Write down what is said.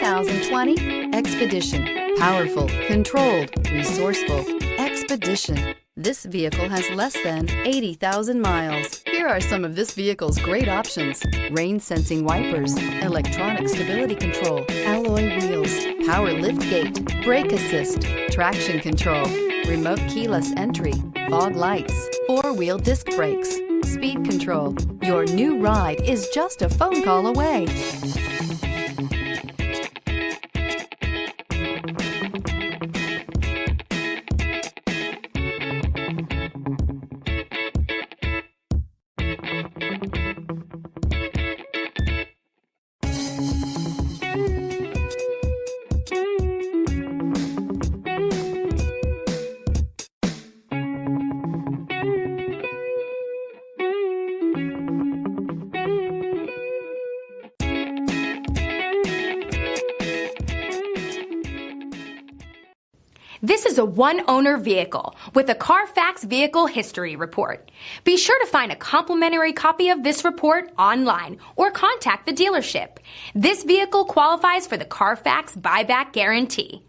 2020 Expedition. Powerful, controlled, resourceful. Expedition. This vehicle has less than 80,000 miles. Here are some of this vehicle's great options: rain-sensing wipers, electronic stability control, alloy wheels, power lift gate, brake assist, traction control, remote keyless entry, fog lights, four-wheel disc brakes, speed control. Your new ride is just a phone call away. This is a one-owner vehicle with a CARFAX Vehicle History Report. Be sure to find a complimentary copy of this report online or contact the dealership. This vehicle qualifies for the CARFAX Buyback Guarantee.